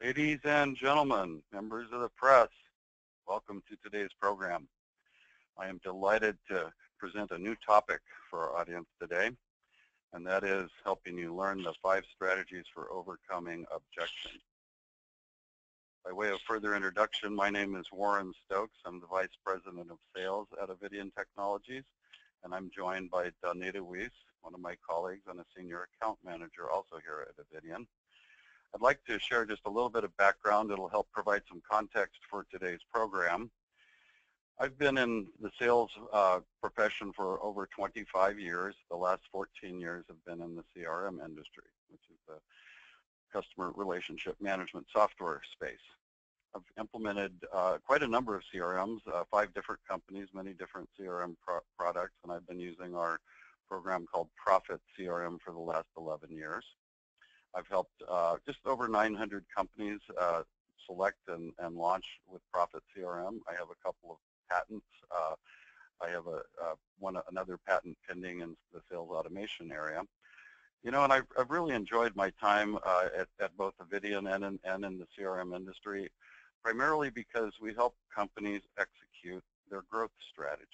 Ladies and gentlemen, members of the press, welcome to today's program. I am delighted to present a new topic for our audience today, and that is helping you learn the 5 strategies for overcoming objection. By way of further introduction, my name is Warren Stokes. I'm the Vice President of Sales at Avidian Technologies, and I'm joined by Donnita Weese, one of my colleagues and a Senior Account Manager also here at Avidian. I'd like to share just a little bit of background. It'll help provide some context for today's program. I've been in the sales profession for over 25 years. The last 14 years have been in the CRM industry, which is the customer relationship management software space. I've implemented quite a number of CRMs, 5 different companies, many different CRM products, and I've been using our program called Prophet CRM for the last 11 years. I've helped just over 900 companies select and launch with Prophet CRM. I have a couple of patents. I have another patent pending in the sales automation area. You know, and I've really enjoyed my time at both Avidian and in the CRM industry, primarily because we help companies execute their growth strategy.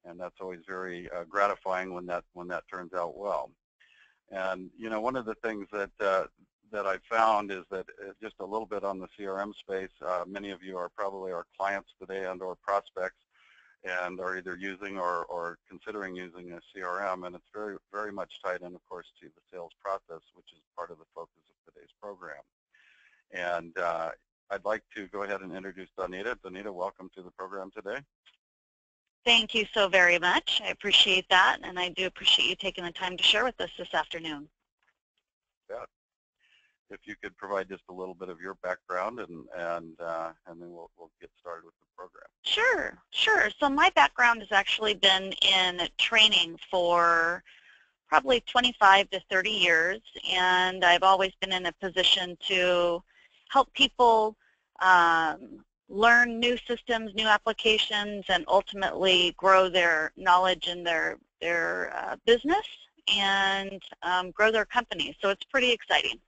And that's always very gratifying when that turns out well. And you know, one of the things that I found is that just a little bit on the CRM space, many of you are probably our clients today and or prospects and are either using or considering using a CRM, and it's very, very much tied in, of course, to the sales process, which is part of the focus of today's program. And I'd like to go ahead and introduce Donnita. Donnita, welcome to the program today. Thank you so very much. I appreciate that, and I do appreciate you taking the time to share with us this afternoon. Yeah. If you could provide just a little bit of your background, and then we'll get started with the program. Sure. So my background has actually been in training for probably 25 to 30 years, and I've always been in a position to help people learn new systems, new applications, and ultimately grow their knowledge in their business and grow their company. So it's pretty exciting.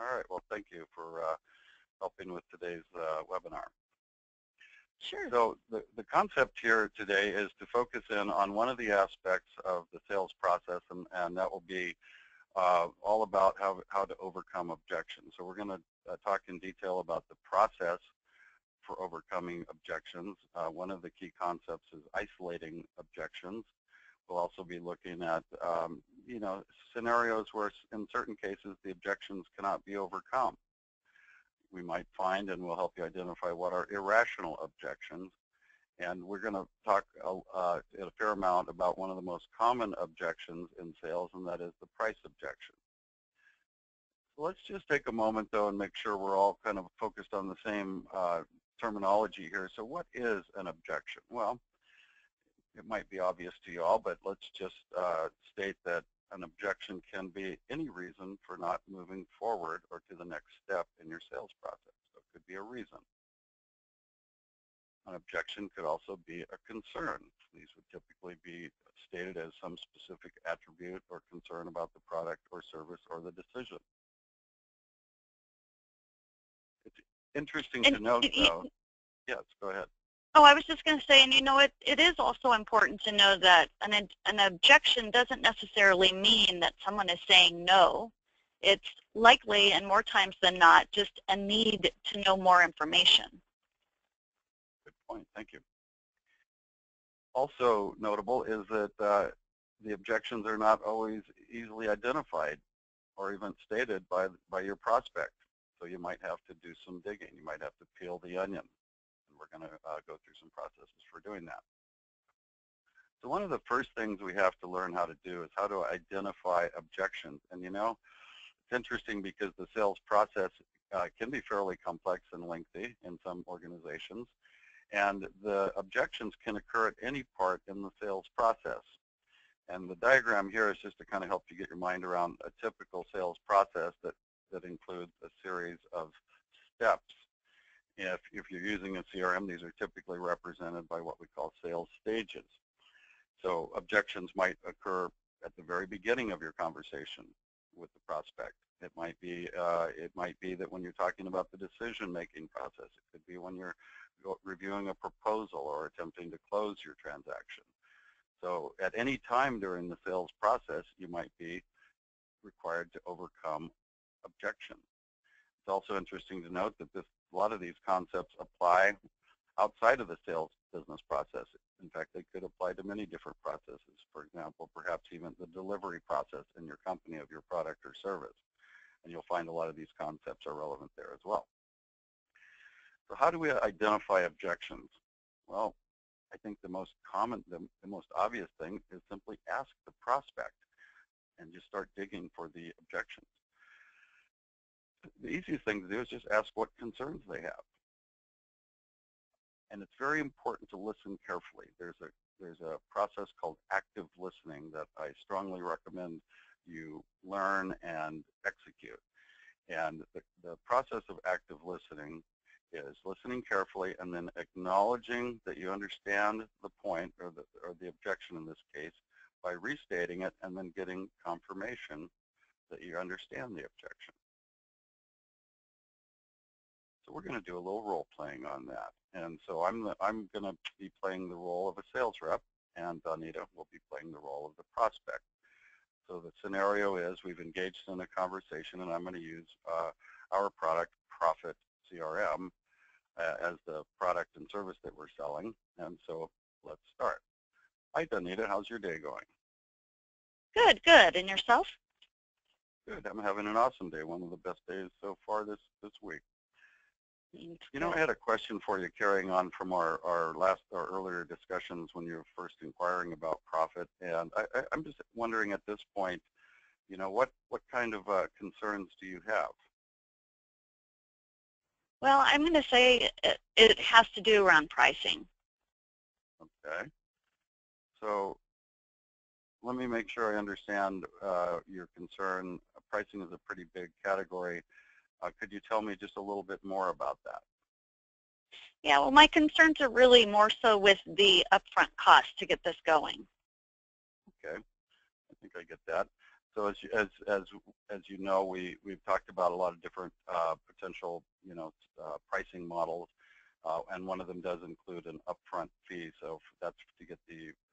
All right. Well, thank you for helping with today's webinar. Sure. So the concept here today is to focus in on one of the aspects of the sales process, and that will be all about how to overcome objections. So we're going to talk in detail about the process for overcoming objections. One of the key concepts is isolating objections. We'll also be looking at, you know, scenarios where in certain cases the objections cannot be overcome. We might find, and we'll help you identify what are irrational objections. And we're going to talk a fair amount about one of the most common objections in sales, and that is the price objection. So let's just take a moment, though, and make sure we're all kind of focused on the same terminology here. So what is an objection? Well, it might be obvious to you all, but let's just state that an objection can be any reason for not moving forward or to the next step in your sales process. So it could be a reason. An objection could also be a concern. These would typically be stated as some specific attribute or concern about the product or service or the decision. It's interesting to note, though. Yes, go ahead. Oh, I was just going to say, and you know, it is also important to know that an objection doesn't necessarily mean that someone is saying no. It's likely, and more times than not, just a need to know more information. Good point. Thank you. Also notable is that the objections are not always easily identified or even stated by your prospect. So you might have to do some digging. You might have to peel the onion. And we're going to go through some processes for doing that. So one of the first things we have to learn how to do is how to identify objections. And you know, it's interesting because the sales process can be fairly complex and lengthy in some organizations. And the objections can occur at any part in the sales process. And the diagram here is just to kind of help you get your mind around a typical sales process that includes a series of steps. If you're using a CRM, these are typically represented by what we call sales stages. So objections might occur at the very beginning of your conversation with the prospect. It might be that when you're talking about the decision-making process. It could be when you're reviewing a proposal or attempting to close your transaction. So at any time during the sales process, you might be required to overcome objections. It's also interesting to note that a lot of these concepts apply outside of the sales business process. In fact, they could apply to many different processes. For example, perhaps even the delivery process in your company of your product or service. And you'll find a lot of these concepts are relevant there as well. So how do we identify objections? Well, I think the most obvious thing is simply ask the prospect and just start digging for the objections. The easiest thing to do is just ask what concerns they have. And it's very important to listen carefully. There's a process called active listening that I strongly recommend you learn and execute. And the process of active listening is listening carefully and then acknowledging that you understand the point or the objection in this case by restating it and then getting confirmation that you understand the objection. So we're going to do a little role playing on that. And so I'm going to be playing the role of a sales rep, and Donnita will be playing the role of the prospect. So the scenario is we've engaged in a conversation, and I'm going to use our product, Prophet CRM, as the product and service that we're selling. And so let's start. Hi, Donnita. How's your day going? Good, good. And yourself? Good. I'm having an awesome day. One of the best days so far this week. You know, I had a question for you carrying on from our earlier discussions when you were first inquiring about Prophet, and I'm just wondering at this point, you know, what kind of concerns do you have? Well, I'm going to say it has to do around pricing. Okay. So let me make sure I understand your concern. Pricing is a pretty big category. Could you tell me just a little bit more about that? Yeah, well, my concerns are really more so with the upfront cost to get this going. Okay, I think I get that. So as you know, we've talked about a lot of different potential, you know, pricing models, and one of them does include an upfront fee. So that's to get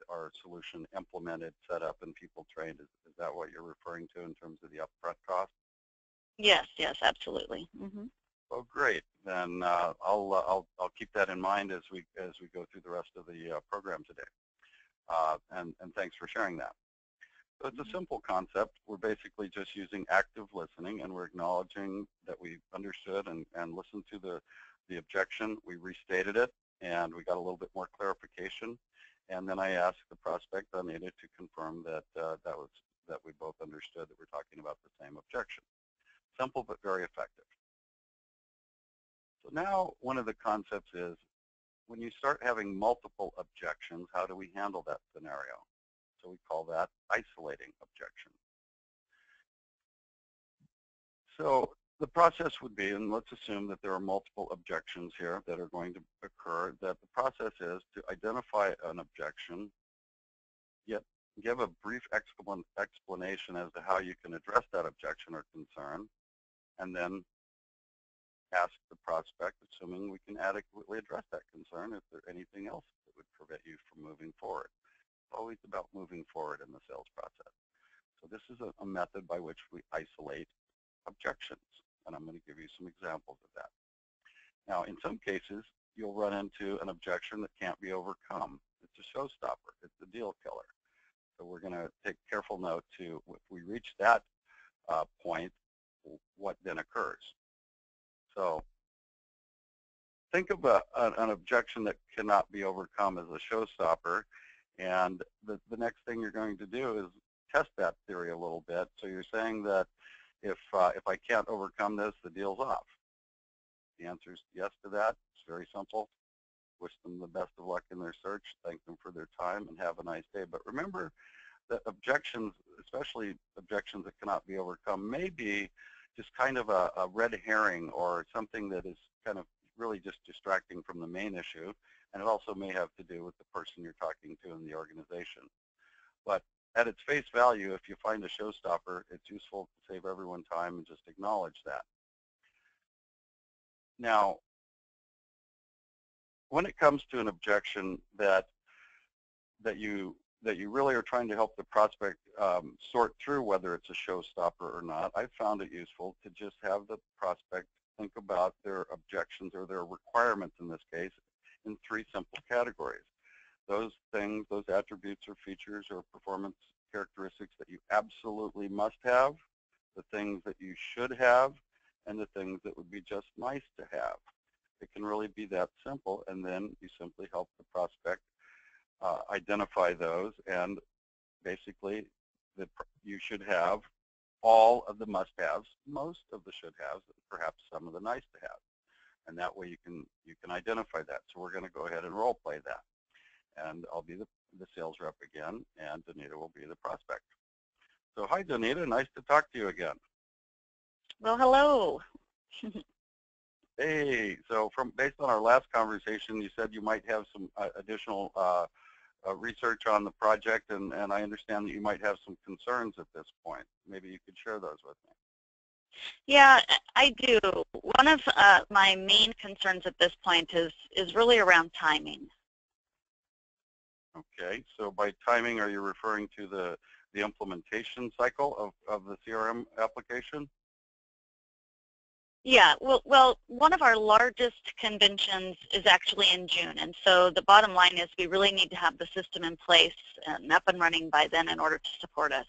our solution implemented, set up, and people trained. Is that what you're referring to in terms of the upfront cost? Yes, yes, absolutely. Mm-hmm. Oh, great. Then I'll keep that in mind as we go through the rest of the program today. And thanks for sharing that. So it's a simple concept. We're basically just using active listening, and we're acknowledging that we understood and listened to the objection. We restated it, and we got a little bit more clarification. And then I asked the prospect, Donnita, to confirm that that we both understood that we're talking about the same objection. Simple but very effective. So now one of the concepts is when you start having multiple objections, how do we handle that scenario? So we call that isolating objection. So the process would be, and let's assume that there are multiple objections here that are going to occur, that the process is to identify an objection, yet give a brief explanation as to how you can address that objection or concern, and then ask the prospect, assuming we can adequately address that concern, if there's anything else that would prevent you from moving forward. It's always about moving forward in the sales process. So this is a method by which we isolate objections, and I'm going to give you some examples of that. Now, in some cases, you'll run into an objection that can't be overcome. It's a showstopper. It's a deal killer. So we're going to take careful note to, if we reach that point, what then occurs. So think of an objection that cannot be overcome as a showstopper, and the next thing you're going to do is test that theory a little bit. So you're saying that if I can't overcome this, the deal's off. The answer is yes to that. It's very simple. Wish them the best of luck in their search. Thank them for their time, and have a nice day. But remember that objections, especially objections that cannot be overcome, may be just kind of a red herring or something that is kind of really just distracting from the main issue, and it also may have to do with the person you're talking to in the organization. But at its face value, if you find a showstopper, it's useful to save everyone time and just acknowledge that. Now, when it comes to an objection that you really are trying to help the prospect sort through whether it's a showstopper or not, I found it useful to just have the prospect think about their objections or their requirements in this case in 3 simple categories. Those things, those attributes or features or performance characteristics that you absolutely must have, the things that you should have, and the things that would be just nice to have. It can really be that simple, and then you simply help the prospect identify those, and basically you should have all of the must-haves, most of the should-haves, and perhaps some of the nice-to-haves. And that way you can identify that. So we're going to go ahead and role play that. And I'll be the sales rep again, and Donnita will be the prospect. So hi, Donnita. Nice to talk to you again. Well, hello. Hey, so based on our last conversation, you said you might have some additional research on the project, and I understand that you might have some concerns at this point. Maybe you could share those with me. Yeah, I do. One of my main concerns at this point is really around timing. Okay, so by timing, are you referring to the implementation cycle of the CRM application? Yeah, well, one of our largest conventions is actually in June, and so the bottom line is we really need to have the system in place and up and running by then in order to support us.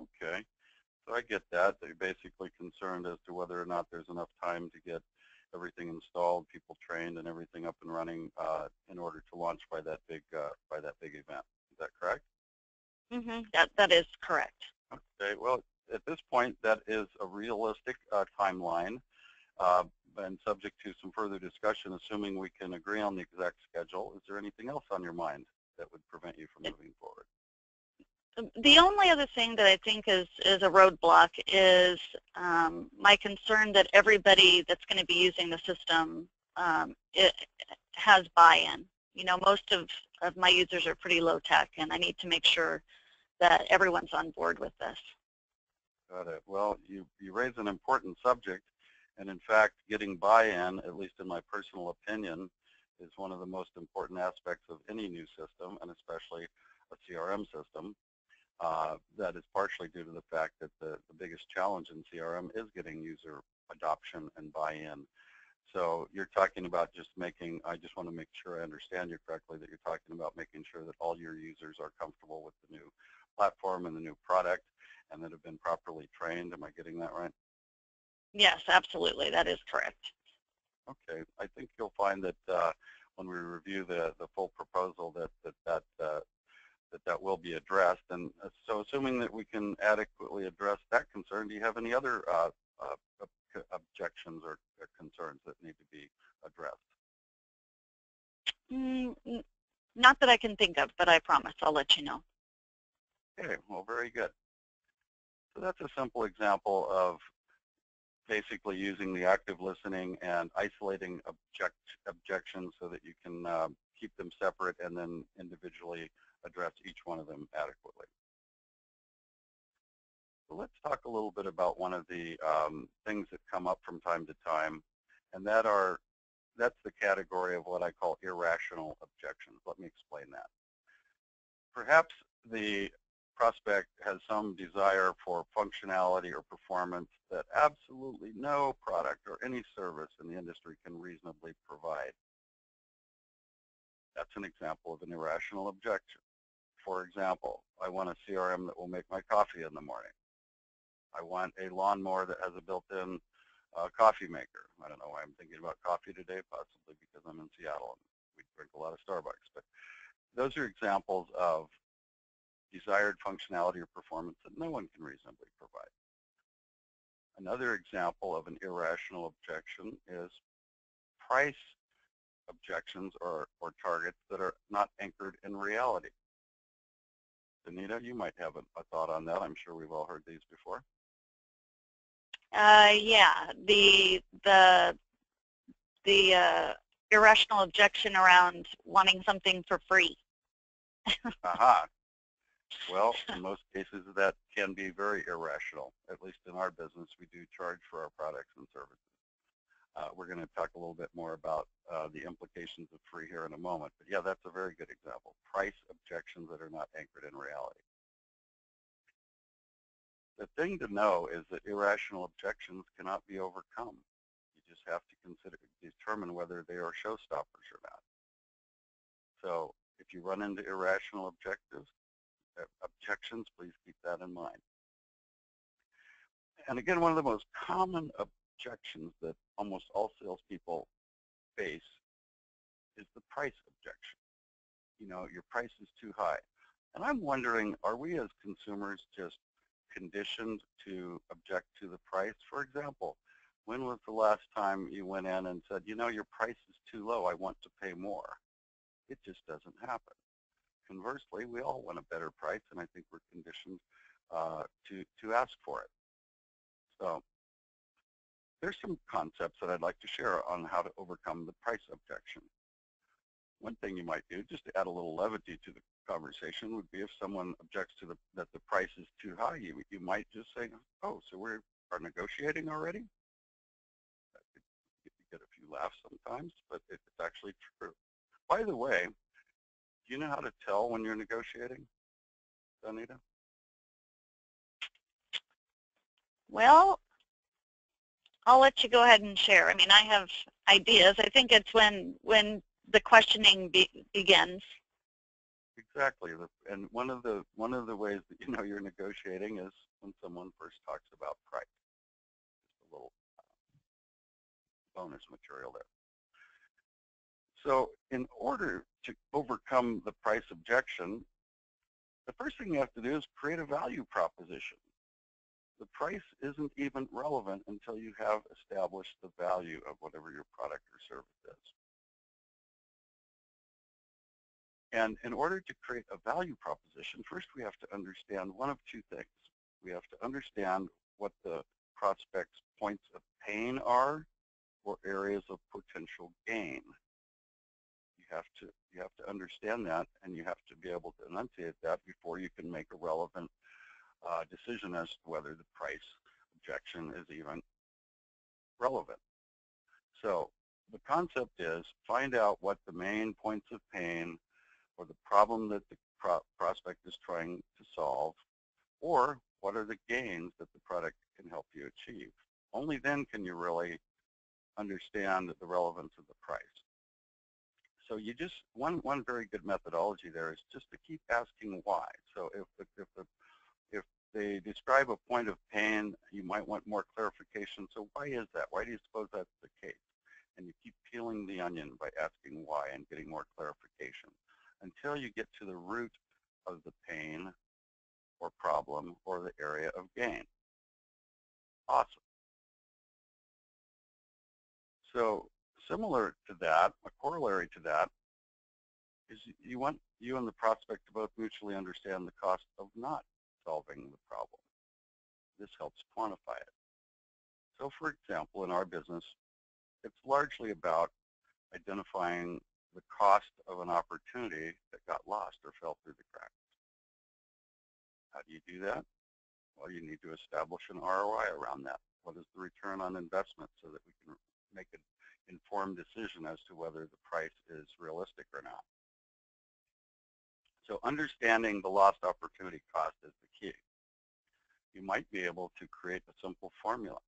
Okay, so I get that. You're basically concerned as to whether or not there's enough time to get everything installed, people trained, and everything up and running in order to launch by that big event. Is that correct? Mm-hmm. That is correct. Okay. Well, at this point, that is a realistic timeline, and subject to some further discussion, assuming we can agree on the exact schedule. Is there anything else on your mind that would prevent you from moving forward? The only other thing that I think is a roadblock is my concern that everybody that's going to be using the system it has buy-in. You know, most of my users are pretty low tech, and I need to make sure that everyone's on board with this. Got it. Well, you raise an important subject, and in fact, getting buy-in, at least in my personal opinion, is one of the most important aspects of any new system, and especially a CRM system. That is partially due to the fact that the biggest challenge in CRM is getting user adoption and buy-in. So you're talking about just making, I just want to make sure I understand you correctly, that you're talking about making sure that all your users are comfortable with the new platform and the new product and that have been properly trained. Am I getting that right? Yes, absolutely. That is correct. Okay. I think you'll find that when we review the full proposal that will be addressed. And so assuming that we can adequately address that concern, do you have any other objections or concerns that need to be addressed? Not that I can think of, but I promise I'll let you know. Okay, well, very good. So that's a simple example of basically using the active listening and isolating objections so that you can keep them separate and then individually address each one of them adequately. So let's talk a little bit about one of the things that come up from time to time, and that's the category of what I call irrational objections. Let me explain that. Perhaps the prospect has some desire for functionality or performance that absolutely no product or any service in the industry can reasonably provide. That's an example of an irrational objection. For example, I want a CRM that will make my coffee in the morning. I want a lawnmower that has a built-in coffee maker. I don't know why I'm thinking about coffee today, possibly because I'm in Seattle and we drink a lot of Starbucks. But those are examples of desired functionality or performance that no one can reasonably provide. Another example of an irrational objection is price objections or targets that are not anchored in reality. Donnita, you might have a thought on that. I'm sure we've all heard these before. Yeah, the irrational objection around wanting something for free. Aha. Well, in most cases, that can be very irrational. At least in our business, we do charge for our products and services. We're going to talk a little bit more about the implications of free here in a moment. But yeah, that's a very good example. Price objections that are not anchored in reality. The thing to know is that irrational objections cannot be overcome. You just have to determine whether they are showstoppers or not. So if you run into irrational objections, please keep that in mind. And again, one of the most common objections that almost all salespeople face is the price objection. You know, your price is too high. And I'm wondering, are we as consumers just conditioned to object to the price? For example, when was the last time you went in and said, you know, your price is too low, I want to pay more? It just doesn't happen. Conversely, we all want a better price, and I think we're conditioned to ask for it. So there's some concepts that I'd like to share on how to overcome the price objection. One thing you might do, just to add a little levity to the conversation, would be if someone objects to that the price is too high, you might just say, oh, so we are negotiating already? That could get a few laughs sometimes, but it's actually true. By the way, do you know how to tell when you're negotiating, Donnita? Well, I'll let you go ahead and share. I mean, I have ideas. I think it's when the questioning begins. Exactly, and one of the ways that you know you're negotiating is when someone first talks about price. Just a little bonus material there. So in order to overcome the price objection, the first thing you have to do is create a value proposition. The price isn't even relevant until you have established the value of whatever your product or service is. And in order to create a value proposition, first we have to understand one of two things. We have to understand what the prospect's points of pain are or areas of potential gain. You have to understand that, and you have to be able to enunciate that before you can make a relevant decision as to whether the price objection is even relevant. So the concept is find out what the main points of pain or the problem that the prospect is trying to solve, or what are the gains that the product can help you achieve. Only then can you really understand the relevance of the price. So you just, one very good methodology there is just to keep asking why. So if they describe a point of pain, you might want more clarification. So why is that? Why do you suppose that's the case? And you keep peeling the onion by asking why and getting more clarification until you get to the root of the pain or problem or the area of gain. Awesome. So similar to that, a corollary to that, is you want you and the prospect to both mutually understand the cost of not solving the problem. This helps quantify it. So for example, in our business, it's largely about identifying the cost of an opportunity that got lost or fell through the cracks. How do you do that? Well, you need to establish an ROI around that. What is the return on investment so that we can make an informed decision as to whether the price is realistic or not. So understanding the lost opportunity cost is the key. You might be able to create a simple formula.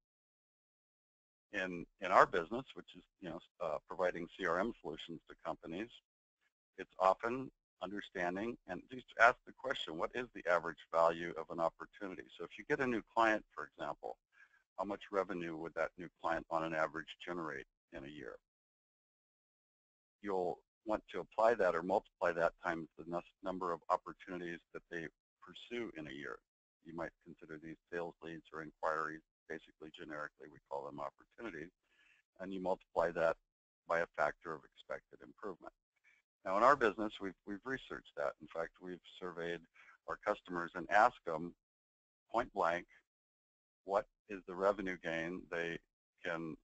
In our business, which is providing CRM solutions to companies, it's often understanding and just ask the question, what is the average value of an opportunity? So if you get a new client, for example, how much revenue would that new client on an average generate in a year? You'll want to apply that or multiply that times the number of opportunities that they pursue in a year. You might consider these sales leads or inquiries. Basically, generically, we call them opportunities. And you multiply that by a factor of expected improvement. Now, in our business, we've researched that. In fact, we've surveyed our customers and asked them point blank, what is the revenue gain they can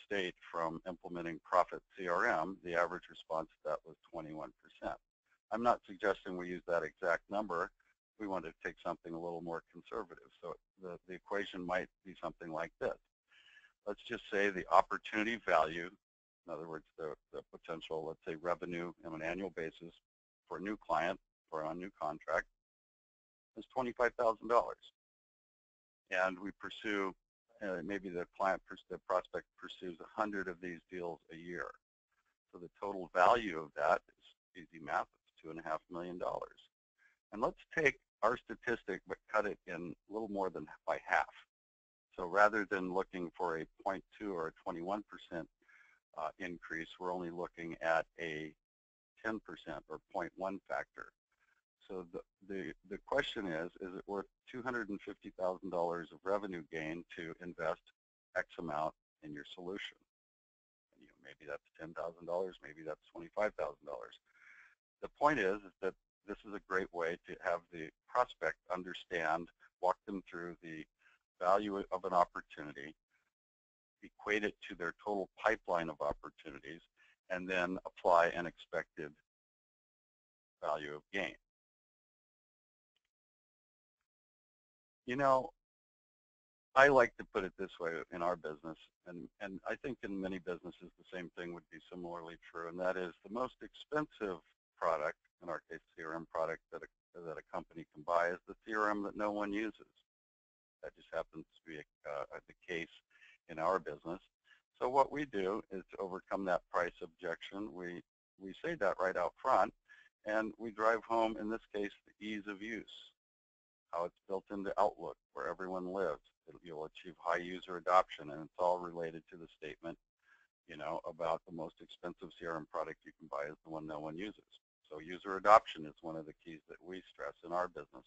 state from implementing Prophet CRM? The average response to that was 21%. I'm not suggesting we use that exact number, we want to take something a little more conservative. So the equation might be something like this. Let's just say the opportunity value, in other words, the potential, let's say, revenue on an annual basis for a new client or on a new contract is $25,000. And we pursue, maybe the prospect pursues 100 of these deals a year. So the total value of that is easy math, it's $2.5 million. And let's take our statistic but cut it in a little more than by half. So rather than looking for a 0.2 or a 21% increase, we're only looking at a 10% or 0.1 factor. So the question is it worth $250,000 of revenue gain to invest X amount in your solution? And, maybe that's $10,000, maybe that's $25,000. The point is that this is a great way to have the prospect understand, walk them through the value of an opportunity, equate it to their total pipeline of opportunities, and then apply an expected value of gain. I like to put it this way in our business, and I think in many businesses the same thing would be similarly true, and that is the most expensive product, in our case CRM product, that a company can buy is the CRM that no one uses. That just happens to be the case in our business. So what we do is to overcome that price objection. We say that right out front, and we drive home, in this case, the ease of use, how it's built into Outlook, where everyone lives. You'll achieve high user adoption, and it's all related to the statement, about the most expensive CRM product you can buy is the one no one uses. So user adoption is one of the keys that we stress in our business.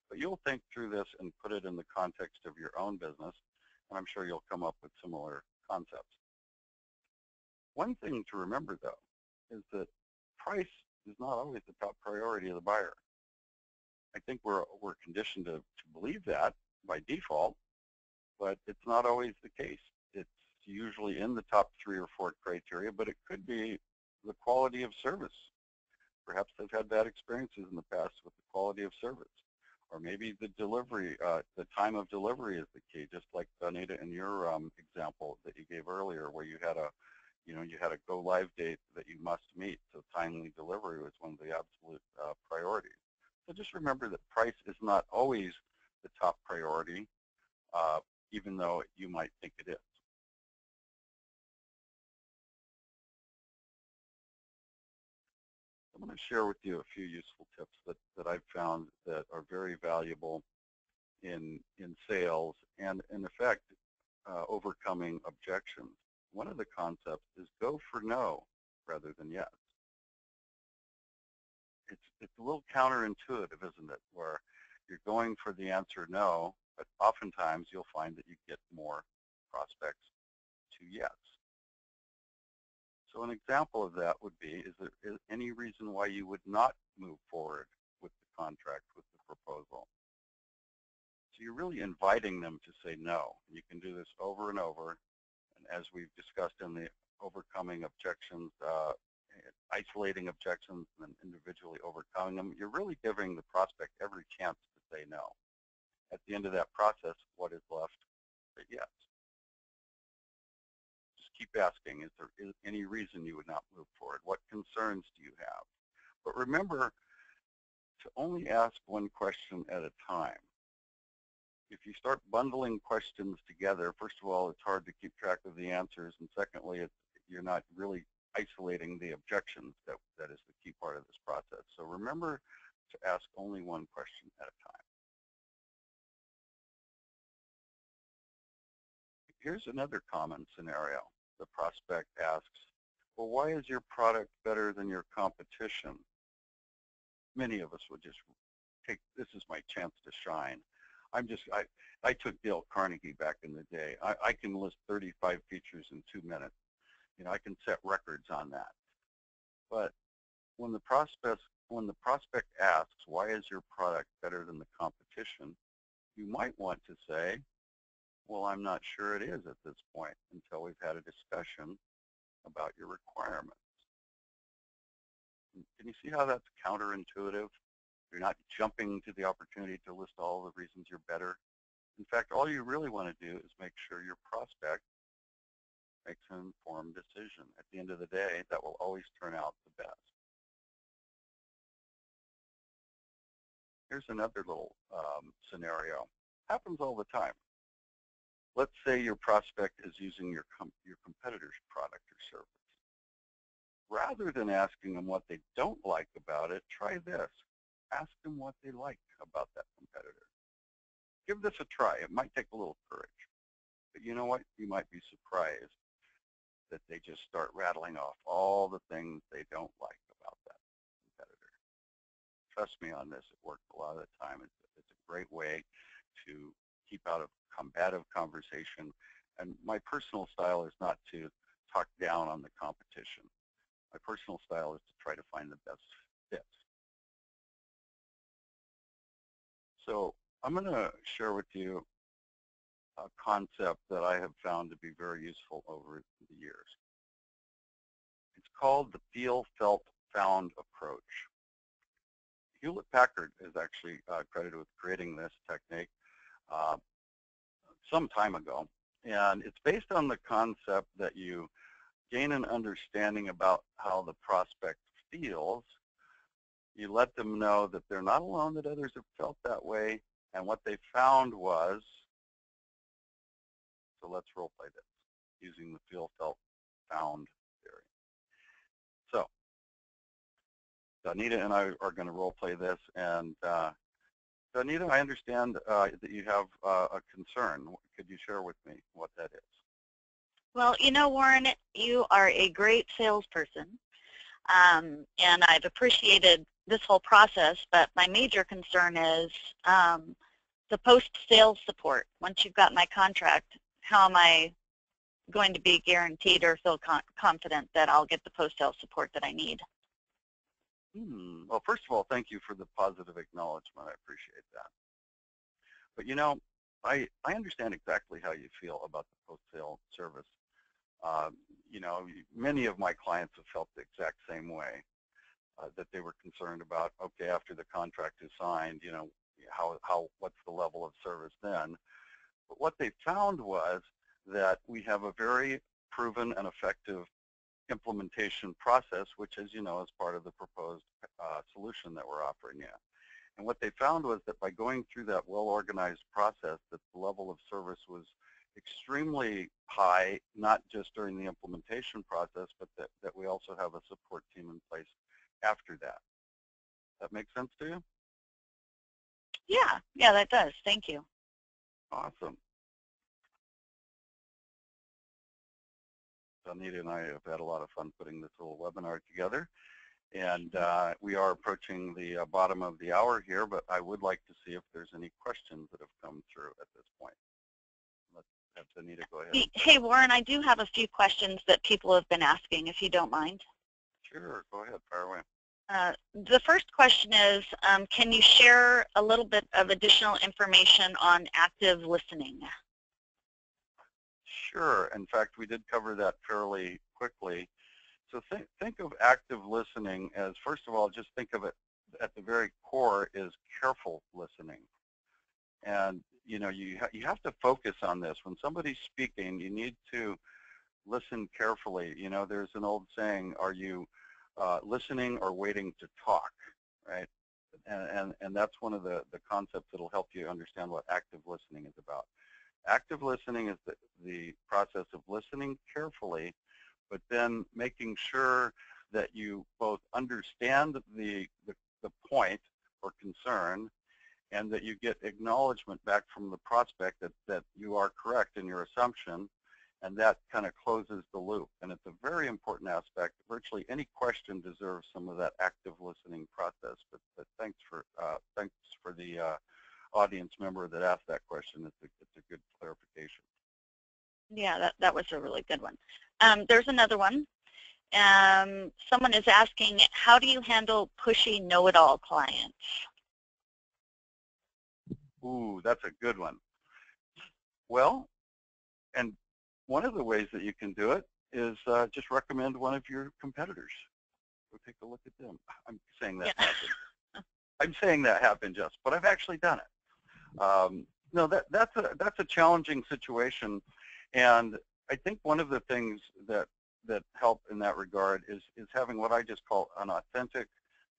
But you'll think through this and put it in the context of your own business, and I'm sure you'll come up with similar concepts. One thing to remember, though, is that price is not always the top priority of the buyer. I think we're conditioned to believe that by default, but it's not always the case. It's usually in the top 3 or 4 criteria, but it could be the quality of service. Perhaps they've had bad experiences in the past with the quality of service. Or maybe the delivery, the time of delivery is the key, just like Donnita in your example that you gave earlier, where you had a go live date that you must meet. So timely delivery was one of the absolute priorities. So just remember that price is not always the top priority, even though you might think it is. I'm going to share with you a few useful tips that I've found that are very valuable in sales and, in effect, overcoming objections. One of the concepts is go for no rather than yes. It's a little counterintuitive, isn't it, where you're going for the answer no, but oftentimes you'll find that you get more prospects to yes. So an example of that would be, is there any reason why you would not move forward with the contract, with the proposal? So you're really inviting them to say no. You can do this over and over. And as we've discussed in the Overcoming Objections, isolating objections and then individually overcoming them, you're really giving the prospect every chance to say no. At the end of that process, what is left? Say yes. Keep asking, is there any reason you would not move forward? What concerns do you have? But remember to only ask one question at a time. If you start bundling questions together, first of all, it's hard to keep track of the answers, and secondly, you're not really isolating the objections. That is the key part of this process. So remember to ask only one question at a time. Here's another common scenario. The prospect asks, well, why is your product better than your competition? Many of us would just take, this is my chance to shine. I took Dale Carnegie back in the day. I can list 35 features in 2 minutes. I can set records on that. But when the prospect asks, why is your product better than the competition, you might want to say, well, I'm not sure it is at this point until we've had a discussion about your requirements. Can you see how that's counterintuitive? You're not jumping to the opportunity to list all the reasons you're better. In fact, all you really want to do is make sure your prospect makes an informed decision. At the end of the day, that will always turn out the best. Here's another little scenario. Happens all the time. Let's say your prospect is using your competitor's product or service. Rather than asking them what they don't like about it, try this. Ask them what they like about that competitor. Give this a try. It might take a little courage. But you know what? You might be surprised that they just start rattling off all the things they don't like about that competitor. Trust me on this. It works a lot of the time. It's a great way to keep out of combative conversation. And my personal style is not to talk down on the competition. My personal style is to try to find the best fits. So I'm going to share with you a concept that I have found to be very useful over the years. It's called the feel, felt, found approach. Hewlett-Packard is actually credited with creating this technique some time ago. And it's based on the concept that you gain an understanding about how the prospect feels. You let them know that they're not alone, that others have felt that way. And what they found was, so let's role play this using the feel, felt, found theory. So Donnita and I are going to role play this. And Donnita, I understand that you have a concern. Could you share with me what that is? Well, you know, Warren, you are a great salesperson, and I've appreciated this whole process, but my major concern is the post-sales support. Once you've got my contract, how am I going to be guaranteed or feel confident that I'll get the post-sales support that I need? Well, first of all, thank you for the positive acknowledgement. I appreciate that. But you know, I understand exactly how you feel about the post-sale service. You know, many of my clients have felt the exact same way, that they were concerned about, okay, after the contract is signed, you know, what's the level of service then? But what they found was that we have a very proven and effective implementation process, which, as you know, is part of the proposed solution that we're offering you. And what they found was that by going through that well-organized process, that the level of service was extremely high, not just during the implementation process, but that we also have a support team in place after that. That make sense to you? Yeah, that does. Thank you. Awesome. Donnita and I have had a lot of fun putting this little webinar together. And we are approaching the bottom of the hour here, but I would like to see if there's any questions that have come through at this point. Let's have Donnita go ahead. Hey, Warren, I do have a few questions that people have been asking, if you don't mind. Sure, go ahead, fire away. The first question is, can you share a little bit of additional information on active listening? Sure. In fact, we did cover that fairly quickly. So think of active listening as, first of all, just think of it at the very core is careful listening. And you know, you have to focus on this. When somebody's speaking, you need to listen carefully. You know, there's an old saying, are you listening or waiting to talk, right? And that's one of the concepts that will help you understand what active listening is about. Active listening is the process of listening carefully, but then making sure that you both understand the point or concern, and that you get acknowledgement back from the prospect that you are correct in your assumption, and that kind of closes the loop. And it's a very important aspect. Virtually any question deserves some of that active listening process. But thanks for the audience member that asked that question. It's a good clarification. Yeah, that was a really good one. There's another one. Someone is asking, how do you handle pushy know-it-all clients? Ooh, that's a good one. Well, and one of the ways that you can do it is just recommend one of your competitors. Go take a look at them. I'm saying that. Yeah. I'm saying that have been just, but I've actually done it. No, that's a challenging situation, and I think one of the things that help in that regard is having what I just call an authentic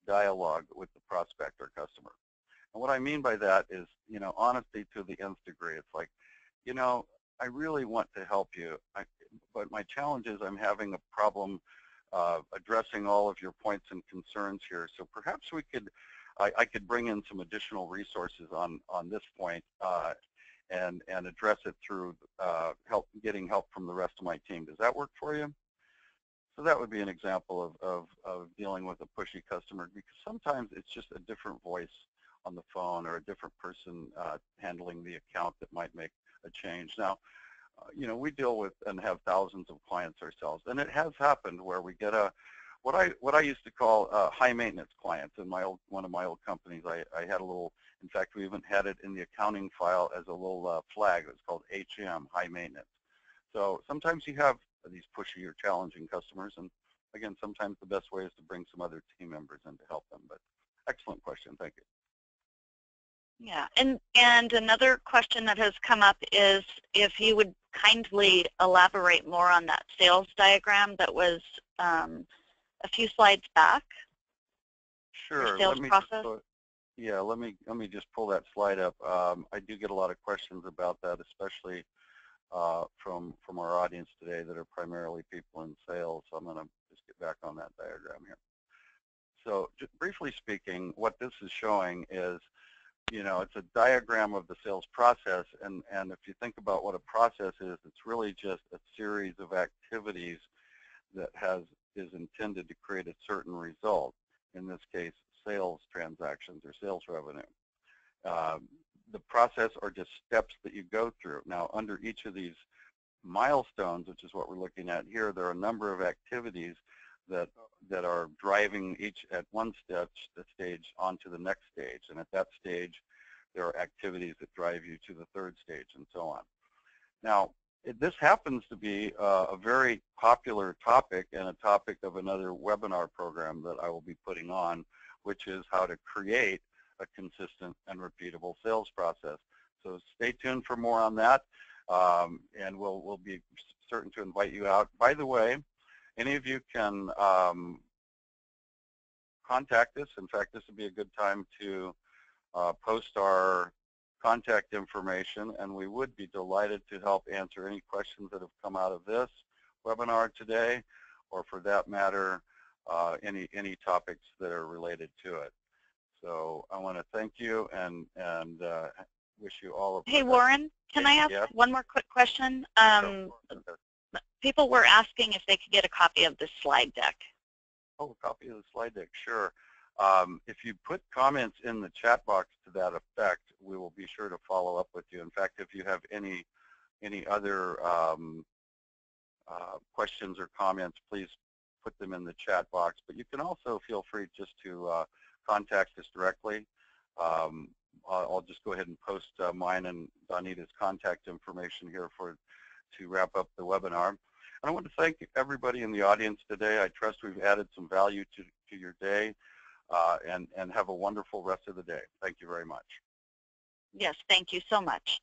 dialogue with the prospect or customer. And what I mean by that is, honesty to the nth degree. It's like, I really want to help you, but my challenge is I'm having a problem addressing all of your points and concerns here. So perhaps I could bring in some additional resources on this point and address it through getting help from the rest of my team. Does that work for you? So that would be an example of dealing with a pushy customer, because sometimes it's just a different voice on the phone or a different person handling the account that might make a change. Now, we deal with and have thousands of clients ourselves, and it has happened where we get what I used to call high maintenance clients. In one of my old companies, I had a little. In fact, we even had it in the accounting file as a little flag that's called HM, high maintenance. So sometimes you have these pushy or challenging customers, and again, sometimes the best way is to bring some other team members in to help them. But excellent question, thank you. Yeah, and another question that has come up is if you would kindly elaborate more on that sales diagram that was a few slides back. Sure. Sales process. Let me just pull that slide up. I do get a lot of questions about that, especially from our audience today that are primarily people in sales. So I'm going to just get back on that diagram here. So just briefly speaking, what this is showing is, it's a diagram of the sales process, and if you think about what a process is, it's really just a series of activities that is intended to create a certain result. In this case, sales transactions or sales revenue. The process are just steps that you go through. Now, under each of these milestones, which is what we're looking at here, there are a number of activities that are driving each at one stage onto the next stage, and at that stage there are activities that drive you to the third stage, and so on. Now, this happens to be a very popular topic and a topic of another webinar program that I will be putting on, which is how to create a consistent and repeatable sales process. So stay tuned for more on that, and we'll be certain to invite you out. By the way, any of you can contact us. In fact, this would be a good time to post our contact information, and we would be delighted to help answer any questions that have come out of this webinar today, or for that matter, any topics that are related to it. So I want to thank you and wish you all a Hey, Warren, can I ask one more quick question? People were asking if they could get a copy of the slide deck. Oh, a copy of the slide deck, sure. If you put comments in the chat box to that effect, we will be sure to follow up with you. In fact, if you have any other questions or comments, please put them in the chat box. But you can also feel free just to contact us directly. I'll just go ahead and post mine and Donnita's contact information here to wrap up the webinar. And I want to thank everybody in the audience today. I trust we've added some value to your day, and have a wonderful rest of the day. Thank you very much. Yes, thank you so much.